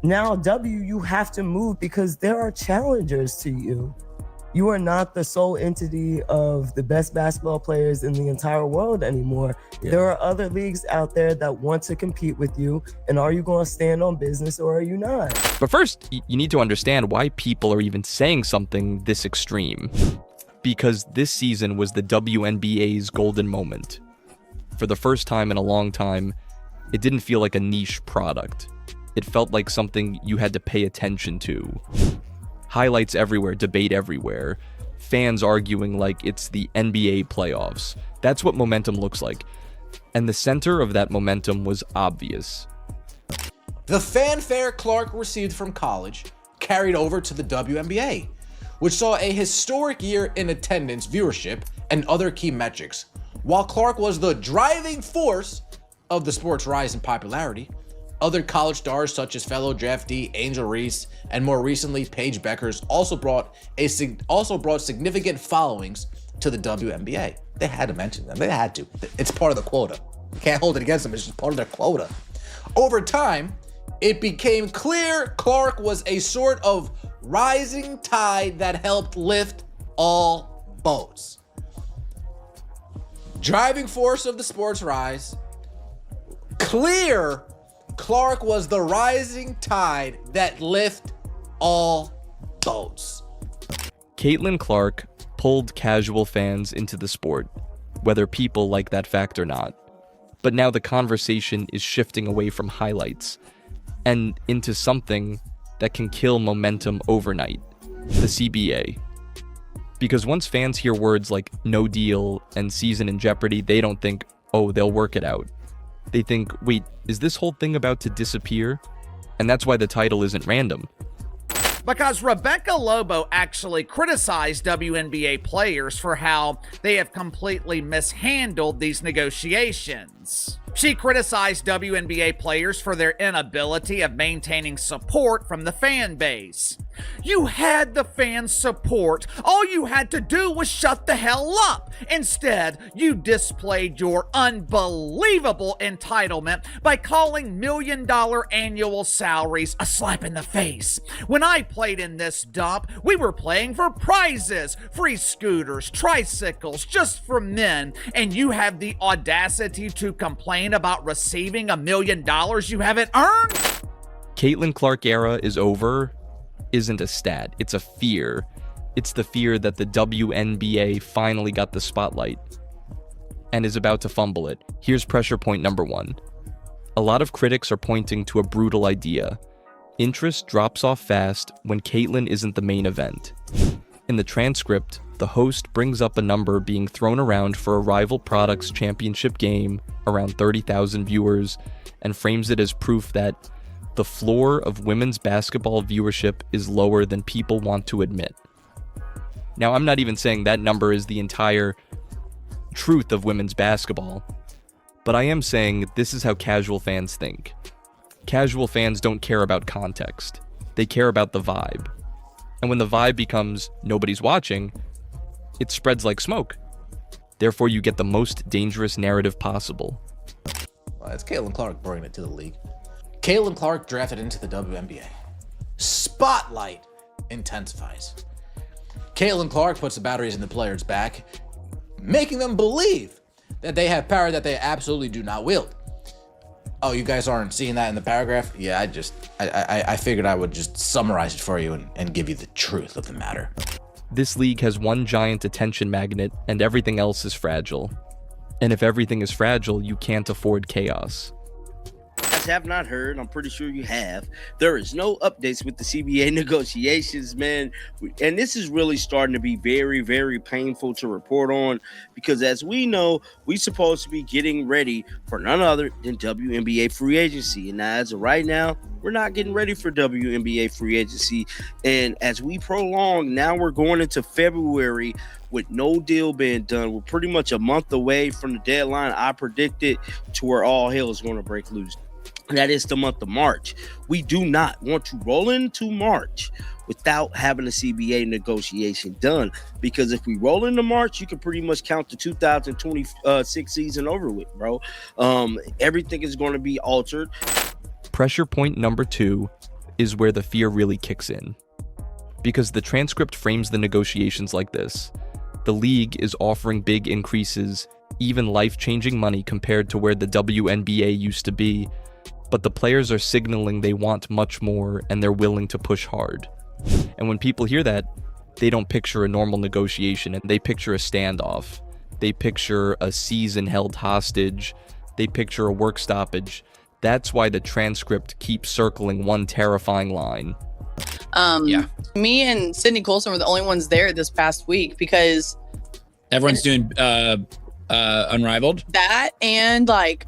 Now, you have to move because there are challengers to you. You are not the sole entity of the best basketball players in the entire world anymore. Yeah. There are other leagues out there that want to compete with you. And are you going to stand on business or are you not? But first, you need to understand why people are even saying something this extreme. Because this season was the WNBA's golden moment. For the first time in a long time, it didn't feel like a niche product. It felt like something you had to pay attention to. Highlights everywhere, debate everywhere, fans arguing like it's the NBA playoffs. That's what momentum looks like. And the center of that momentum was obvious. The fanfare Clark received from college carried over to the WNBA, which saw a historic year in attendance, viewership, and other key metrics. While Clark was the driving force of the sport's rise in popularity, other college stars such as fellow draftee Angel Reese and more recently Paige Beckers also brought significant followings to the WNBA. They had to mention them. They had to. It's part of the quota. You can't hold it against them. It's just part of their quota. Over time, it became clear Clark was a sort of rising tide that helped lift all boats. Driving force of the sport's rise. Clear Clark was the rising tide that lift all boats. Caitlin Clark pulled casual fans into the sport, whether people like that fact or not. But now the conversation is shifting away from highlights and into something that can kill momentum overnight, the CBA. Because once fans hear words like no deal and season in jeopardy, they don't think, oh, they'll work it out. They think, wait, is this whole thing about to disappear? And that's why the title isn't random. Because Rebecca Lobo actually criticized WNBA players for how they have completely mishandled these negotiations. She criticized WNBA players for their inability of maintaining support from the fan base. You had the fans' support. All you had to do was shut the hell up. Instead, you displayed your unbelievable entitlement by calling million-dollar annual salaries a slap in the face. When I played in this dump, we were playing for prizes, free scooters, tricycles, just for men, and you have the audacity to complain about receiving $1 million you haven't earned? Caitlin Clark era is over isn't a stat, it's a fear. It's the fear that the WNBA finally got the spotlight and is about to fumble it. Here's pressure point number 1. A lot of critics are pointing to a brutal idea. Interest drops off fast when Caitlin isn't the main event. In the transcript, the host brings up a number being thrown around for a rival product's championship game, around 30,000 viewers, and frames it as proof that the floor of women's basketball viewership is lower than people want to admit. Now, I'm not even saying that number is the entire truth of women's basketball, but I am saying this is how casual fans think. Casual fans don't care about context. They care about the vibe. And when the vibe becomes nobody's watching, it spreads like smoke. Therefore, you get the most dangerous narrative possible. Well, it's Caitlin Clark bringing it to the league. Caitlin Clark drafted into the WNBA. Spotlight intensifies. Caitlin Clark puts the batteries in the players' back, making them believe that they have power that they absolutely do not wield. Oh, you guys aren't seeing that in the paragraph? Yeah, I figured I would just summarize it for you and give you the truth of the matter. This league has one giant attention magnet and everything else is fragile. And if everything is fragile, you can't afford chaos. Have not heard, I'm pretty sure you have, there is no updates with the CBA negotiations, man. And this is really starting to be very, very painful to report on because as we know, we're supposed to be getting ready for none other than WNBA free agency. And as of right now, we're not getting ready for WNBA free agency. And as we prolong, now we're going into February with no deal being done. We're pretty much a month away from the deadline I predicted to where all hell is going to break loose. That is the month of March. We do not want to roll into March without having a CBA negotiation done. Because if we roll into March, you can pretty much count the 2026 season over with, bro. Everything is going to be altered. Pressure point number 2 is where the fear really kicks in. Because the transcript frames the negotiations like this. The league is offering big increases, even life-changing money compared to where the WNBA used to be, but the players are signaling they want much more and they're willing to push hard. And when people hear that, they don't picture a normal negotiation, and they picture a standoff. They picture a season held hostage. They picture a work stoppage. That's why the transcript keeps circling one terrifying line. Me and Sydney Colson were the only ones there this past week because everyone's doing Unrivaled. That, and like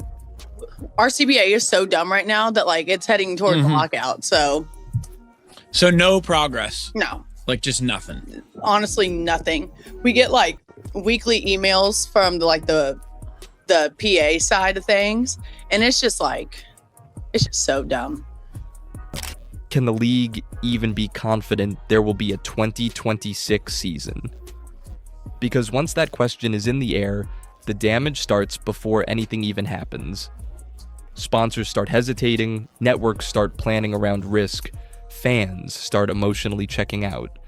our CBA is so dumb right now that like it's heading toward lockout. So no progress. No, like just nothing. Honestly, nothing. We get like weekly emails from the PA side of things, and it's just so dumb. Can the league even be confident there will be a 2026 season? Because once that question is in the air, the damage starts before anything even happens. Sponsors start hesitating, networks start planning around risk, fans start emotionally checking out.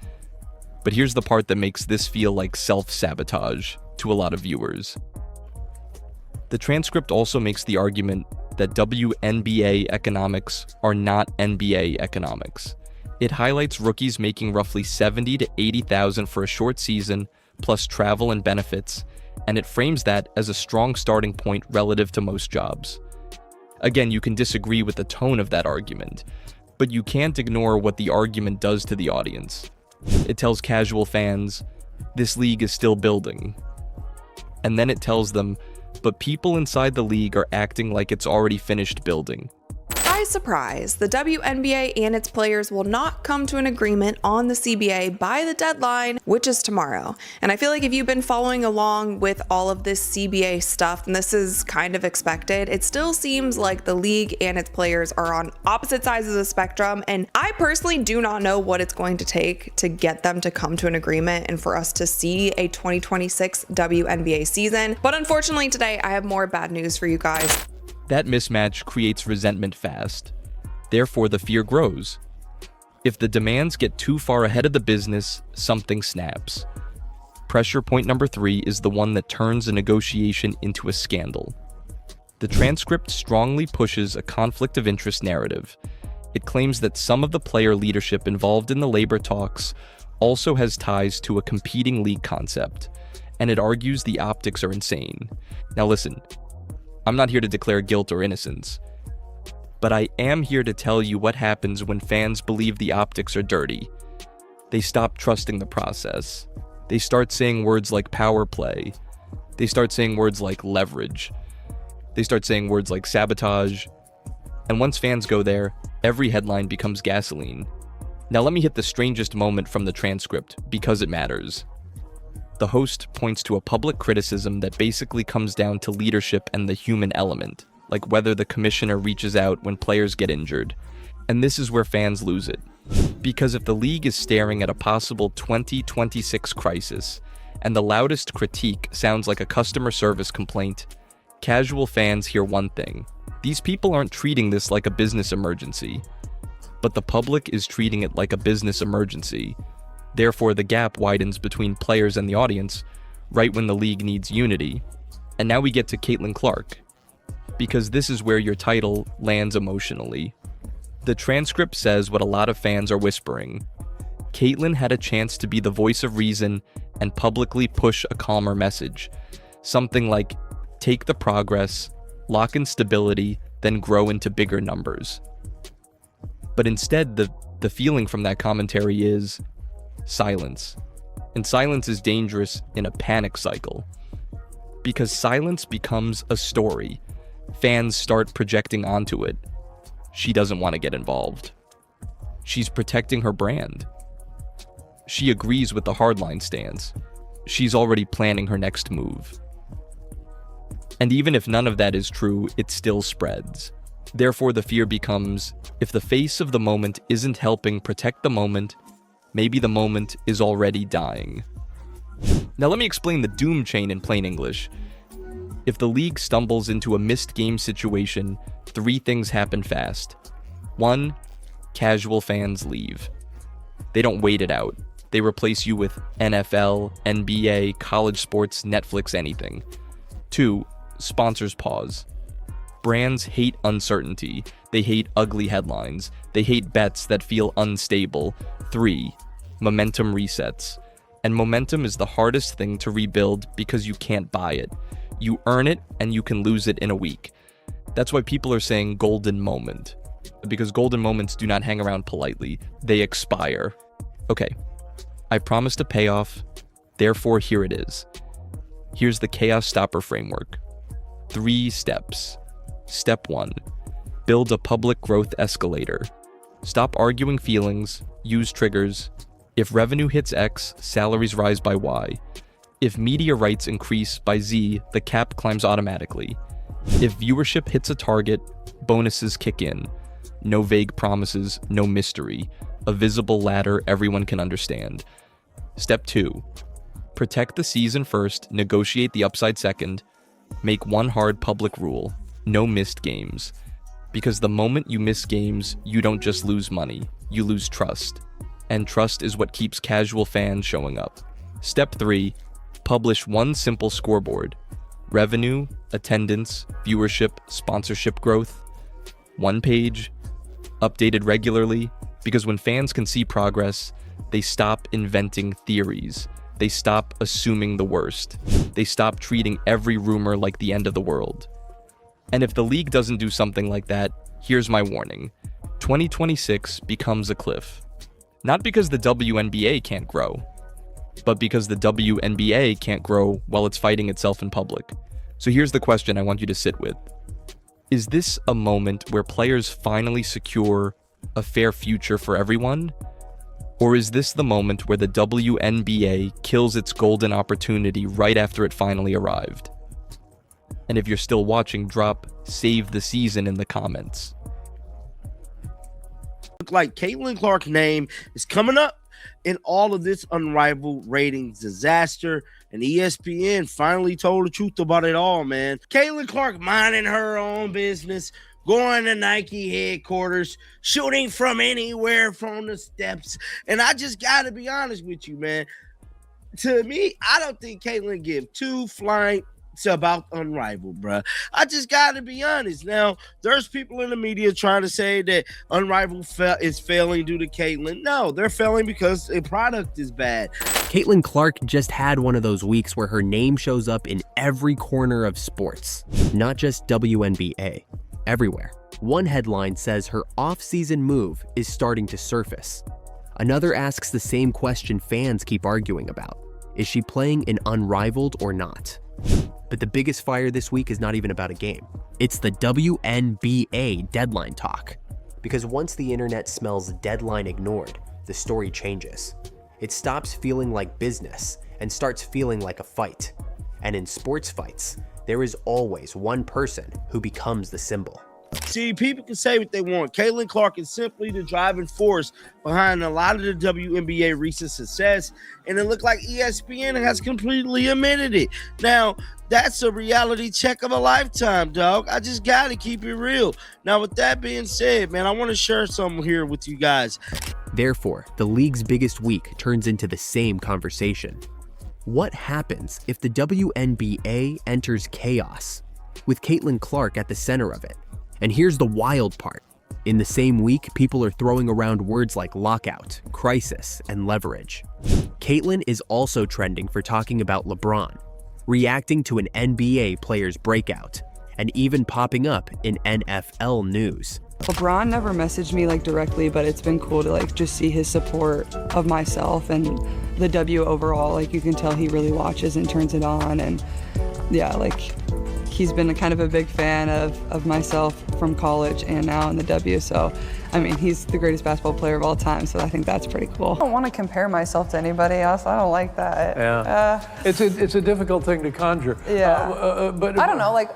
But here's the part that makes this feel like self-sabotage to a lot of viewers. The transcript also makes the argument that WNBA economics are not NBA economics. It highlights rookies making roughly $70,000 to $80,000 for a short season, plus travel and benefits, and it frames that as a strong starting point relative to most jobs. Again, you can disagree with the tone of that argument, but you can't ignore what the argument does to the audience. It tells casual fans, this league is still building. And then it tells them, but people inside the league are acting like it's already finished building. Surprise, the WNBA and its players will not come to an agreement on the CBA by the deadline, which is tomorrow. And I feel like if you've been following along with all of this CBA stuff, and this is kind of expected, it still seems like the league and its players are on opposite sides of the spectrum. And I personally do not know what it's going to take to get them to come to an agreement and for us to see a 2026 WNBA season. But unfortunately today, I have more bad news for you guys. That mismatch creates resentment fast. Therefore, the fear grows. If the demands get too far ahead of the business, something snaps. Pressure point number 3 is the one that turns a negotiation into a scandal. The transcript strongly pushes a conflict of interest narrative. It claims that some of the player leadership involved in the labor talks also has ties to a competing league concept, and it argues the optics are insane. Now listen, I'm not here to declare guilt or innocence, but I am here to tell you what happens when fans believe the optics are dirty. They stop trusting the process. They start saying words like power play. They start saying words like leverage. They start saying words like sabotage. And once fans go there, every headline becomes gasoline. Now let me hit the strangest moment from the transcript, because it matters. The host points to a public criticism that basically comes down to leadership and the human element, like whether the commissioner reaches out when players get injured. And this is where fans lose it. Because if the league is staring at a possible 2026 crisis, and the loudest critique sounds like a customer service complaint, casual fans hear one thing. These people aren't treating this like a business emergency, but the public is treating it like a business emergency. Therefore, the gap widens between players and the audience, right when the league needs unity. And now we get to Caitlin Clark, because this is where your title lands emotionally. The transcript says what a lot of fans are whispering. Caitlin had a chance to be the voice of reason and publicly push a calmer message. Something like, take the progress, lock in stability, then grow into bigger numbers. But instead, the feeling from that commentary is silence. And silence is dangerous in a panic cycle. Because silence becomes a story. Fans start projecting onto it. She doesn't want to get involved. She's protecting her brand. She agrees with the hardline stance. She's already planning her next move. And even if none of that is true, it still spreads. Therefore, the fear becomes, if the face of the moment isn't helping protect the moment, maybe the moment is already dying. Now let me explain the doom chain in plain English. If the league stumbles into a missed game situation, 3 things happen fast. 1, casual fans leave. They don't wait it out. They replace you with NFL, NBA, college sports, Netflix, anything. 2, sponsors pause. Brands hate uncertainty. They hate ugly headlines. They hate bets that feel unstable. 3, momentum resets. And momentum is the hardest thing to rebuild because you can't buy it. You earn it and you can lose it in a week. That's why people are saying golden moment. Because golden moments do not hang around politely. They expire. Okay, I promised a payoff, therefore here it is. Here's the Chaos Stopper framework. 3 steps. Step 1, build a public growth escalator. Stop arguing feelings, use triggers. If revenue hits X, salaries rise by Y. If media rights increase by Z, the cap climbs automatically. If viewership hits a target, bonuses kick in. No vague promises, no mystery. A visible ladder everyone can understand. Step 2, protect the season first, negotiate the upside second. Make one hard public rule. No missed games. Because the moment you miss games, you don't just lose money, you lose trust. And trust is what keeps casual fans showing up. Step 3, publish one simple scoreboard. Revenue, attendance, viewership, sponsorship growth. 1 page, updated regularly, because when fans can see progress, they stop inventing theories. They stop assuming the worst. They stop treating every rumor like the end of the world. And if the league doesn't do something like that, here's my warning. 2026 becomes a cliff. Not because the WNBA can't grow, but because the WNBA can't grow while it's fighting itself in public. So here's the question I want you to sit with. Is this a moment where players finally secure a fair future for everyone? Or is this the moment where the WNBA kills its golden opportunity right after it finally arrived? And if you're still watching, drop "save the season" in the comments. Look like Caitlin Clark's name is coming up in all of this unrivaled ratings disaster, and ESPN finally told the truth about it all, man. Caitlin Clark minding her own business, going to Nike headquarters, shooting from anywhere from the steps. And I just got to be honest with you, man. To me, I don't think Caitlin give 2 flying about Unrivaled, bruh. I just got to be honest. Now, there's people in the media trying to say that Unrivaled is failing due to Caitlin. No, they're failing because the product is bad. Caitlin Clark just had one of those weeks where her name shows up in every corner of sports, not just WNBA, everywhere. One headline says her off-season move is starting to surface. Another asks the same question fans keep arguing about. Is she playing in Unrivaled or not? But the biggest fire this week is not even about a game. It's the WNBA deadline talk. Because once the internet smells deadline ignored, the story changes. It stops feeling like business and starts feeling like a fight. And in sports fights, there is always one person who becomes the symbol. See, people can say what they want. Caitlin Clark is simply the driving force behind a lot of the WNBA recent success, and it looked like ESPN has completely admitted it. Now, that's a reality check of a lifetime, dog. I just got to keep it real. Now, with that being said, man, I want to share something here with you guys. Therefore, the league's biggest week turns into the same conversation. What happens if the WNBA enters chaos, with Caitlin Clark at the center of it? And here's the wild part. In the same week, people are throwing around words like lockout, crisis, and leverage. Caitlin is also trending for talking about LeBron, reacting to an NBA player's breakout, and even popping up in NFL news. LeBron never messaged me directly, but it's been cool to just see his support of myself and the W overall. You can tell he really watches and turns it on, and yeah, he's been kind of a big fan of myself from college and now in the W. So, I mean, he's the greatest basketball player of all time. So I think that's pretty cool. I don't want to compare myself to anybody else. I don't like that. Yeah. It's a difficult thing to conjure. Yeah. But I don't know.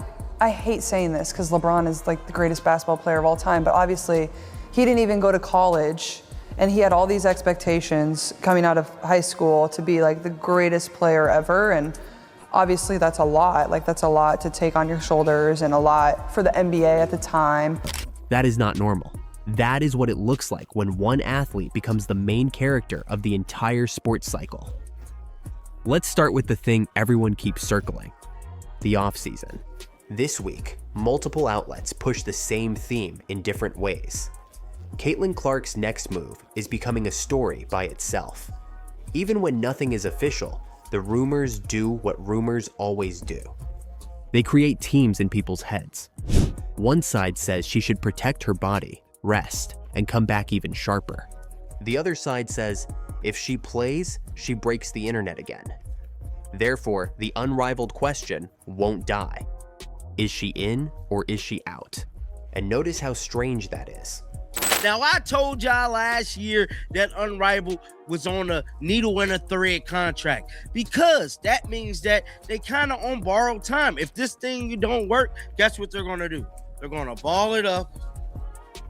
I hate saying this because LeBron is the greatest basketball player of all time. But obviously, he didn't even go to college, and he had all these expectations coming out of high school to be the greatest player ever. And obviously that's a lot. That's a lot to take on your shoulders and a lot for the NBA at the time. That is not normal. That is what it looks like when one athlete becomes the main character of the entire sports cycle. Let's start with the thing everyone keeps circling, the offseason. This week, multiple outlets push the same theme in different ways. Caitlin Clark's next move is becoming a story by itself. Even when nothing is official, the rumors do what rumors always do. They create teams in people's heads. One side says she should protect her body, rest, and come back even sharper. The other side says if she plays, she breaks the internet again. Therefore, the unrivaled question won't die. Is she in or is she out? And notice how strange that is. Now, I told y'all last year that Unrivaled was on a needle and a thread contract because that means that they kind of on borrowed time. If this thing don't work, guess what they're going to do? They're going to ball it up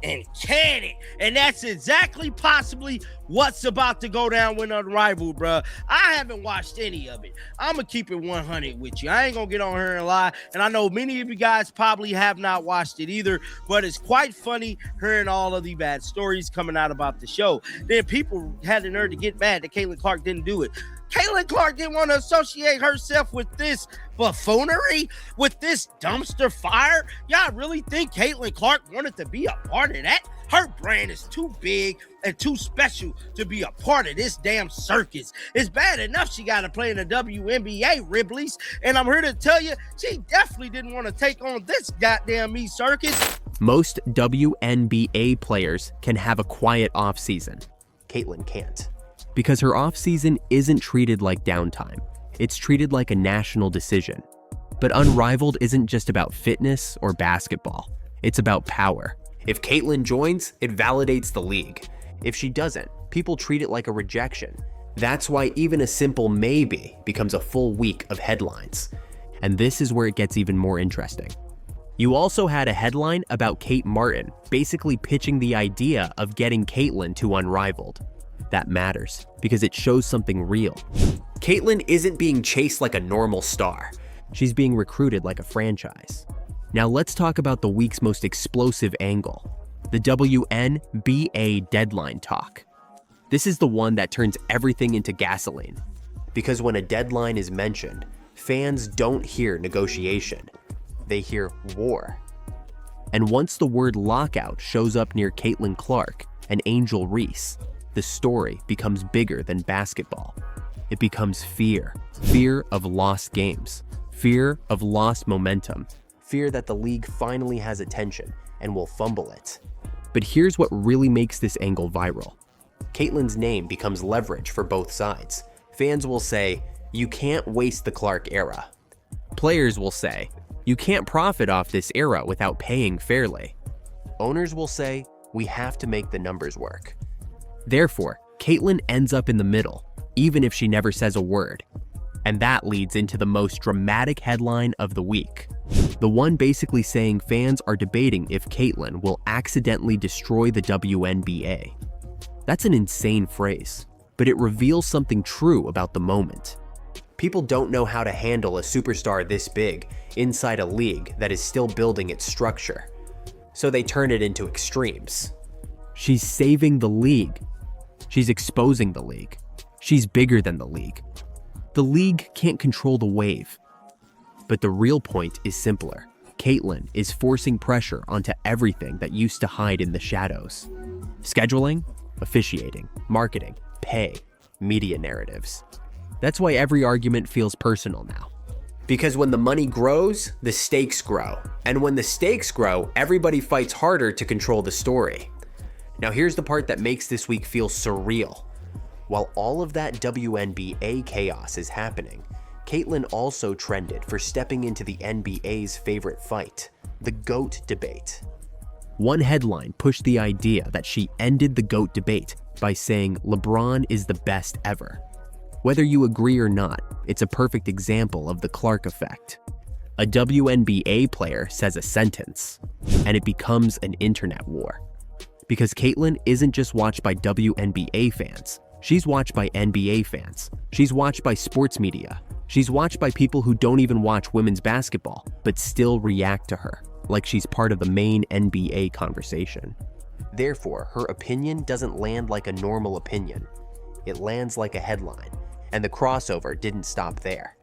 and can it. And that's exactly possibly what's about to go down with Unrivaled, bruh. I haven't watched any of it. I'm going to keep it 100 with you. I ain't going to get on here and lie. And I know many of you guys probably have not watched it either, but it's quite funny hearing all of the bad stories coming out about the show. Then people had the nerve to get mad that Caitlin Clark didn't do it. Caitlin Clark didn't want to associate herself with this buffoonery, with this dumpster fire. Y'all really think Caitlin Clark wanted to be a part of that? Her brand is too big and too special to be a part of this damn circus. It's bad enough she got to play in the WNBA, Ribleys, and I'm here to tell you, she definitely didn't want to take on this goddamn me circus. Most WNBA players can have a quiet offseason. Caitlin can't. Because her offseason isn't treated like downtime. It's treated like a national decision. But Unrivaled isn't just about fitness or basketball. It's about power. If Caitlin joins, it validates the league. If she doesn't, people treat it like a rejection. That's why even a simple maybe becomes a full week of headlines. And this is where it gets even more interesting. You also had a headline about Kate Martin basically pitching the idea of getting Caitlin to Unrivaled. That matters because it shows something real. Caitlin isn't being chased like a normal star. She's being recruited like a franchise. Now let's talk about the week's most explosive angle, the WNBA deadline talk. This is the one that turns everything into gasoline. Because when a deadline is mentioned, fans don't hear negotiation. They hear war. And once the word lockout shows up near Caitlin Clark and Angel Reese, the story becomes bigger than basketball. It becomes fear. Fear of lost games. Fear of lost momentum. Fear that the league finally has attention and will fumble it. But here's what really makes this angle viral. Caitlin's name becomes leverage for both sides. Fans will say, you can't waste the Clark era. Players will say, you can't profit off this era without paying fairly. Owners will say, we have to make the numbers work. Therefore, Caitlin ends up in the middle, even if she never says a word. And that leads into the most dramatic headline of the week. The one basically saying fans are debating if Caitlin will accidentally destroy the WNBA. That's an insane phrase, but it reveals something true about the moment. People don't know how to handle a superstar this big inside a league that is still building its structure. So they turn it into extremes. She's saving the league. She's exposing the league. She's bigger than the league. The league can't control the wave. But the real point is simpler. Caitlin is forcing pressure onto everything that used to hide in the shadows. Scheduling, officiating, marketing, pay, media narratives. That's why every argument feels personal now. Because when the money grows, the stakes grow. And when the stakes grow, everybody fights harder to control the story. Now here's the part that makes this week feel surreal. While all of that WNBA chaos is happening, Caitlin also trended for stepping into the NBA's favorite fight, the GOAT debate. One headline pushed the idea that she ended the GOAT debate by saying LeBron is the best ever. Whether you agree or not, it's a perfect example of the Clark effect. A WNBA player says a sentence, and it becomes an internet war. Because Caitlin isn't just watched by WNBA fans, she's watched by NBA fans. She's watched by sports media. She's watched by people who don't even watch women's basketball, but still react to her, like she's part of the main NBA conversation. Therefore, her opinion doesn't land like a normal opinion. It lands like a headline, and the crossover didn't stop there.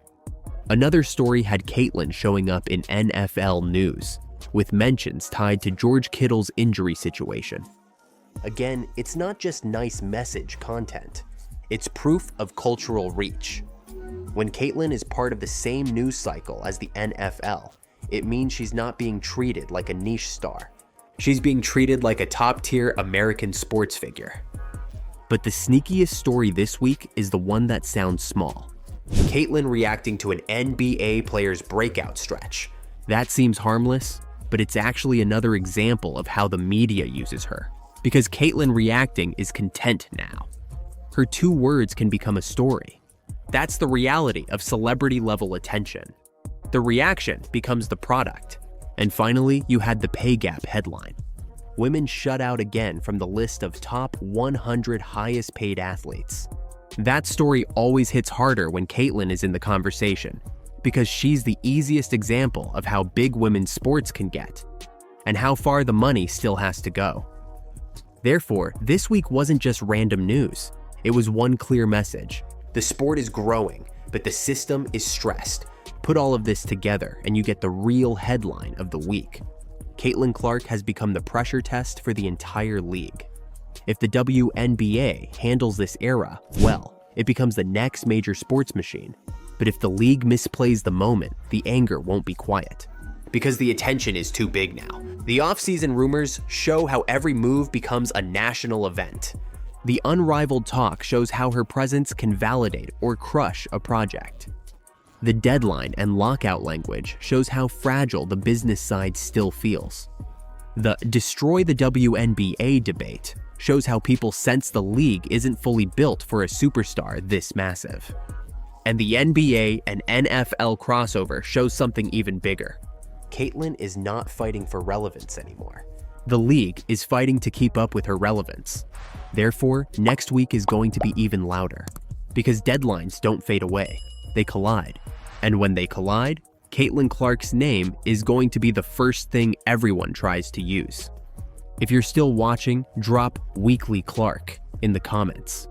Another story had Caitlyn showing up in NFL news, with mentions tied to George Kittle's injury situation. Again, it's not just nice message content, it's proof of cultural reach. When Caitlyn is part of the same news cycle as the NFL, it means she's not being treated like a niche star. She's being treated like a top-tier American sports figure. But the sneakiest story this week is the one that sounds small. Caitlyn reacting to an NBA player's breakout stretch. That seems harmless, but it's actually another example of how the media uses her. Because Caitlyn reacting is content now. Her 2 words can become a story. That's the reality of celebrity-level attention. The reaction becomes the product. And finally, you had the pay gap headline. Women shut out again from the list of top 100 highest paid athletes. That story always hits harder when Caitlyn is in the conversation, because she's the easiest example of how big women's sports can get, and how far the money still has to go. Therefore, this week wasn't just random news. It was one clear message. The sport is growing, but the system is stressed. Put all of this together and you get the real headline of the week. Caitlyn Clark has become the pressure test for the entire league. If the WNBA handles this era well, it becomes the next major sports machine. But if the league misplays the moment, the anger won't be quiet. Because the attention is too big now. The off-season rumors show how every move becomes a national event. The unrivaled talk shows how her presence can validate or crush a project. The deadline and lockout language shows how fragile the business side still feels. The destroy the WNBA debate shows how people sense the league isn't fully built for a superstar this massive. And the NBA and NFL crossover shows something even bigger. Caitlyn is not fighting for relevance anymore. The league is fighting to keep up with her relevance. Therefore, next week is going to be even louder. Because deadlines don't fade away, they collide. And when they collide, Caitlyn Clark's name is going to be the first thing everyone tries to use. If you're still watching, drop Weekly Clark in the comments.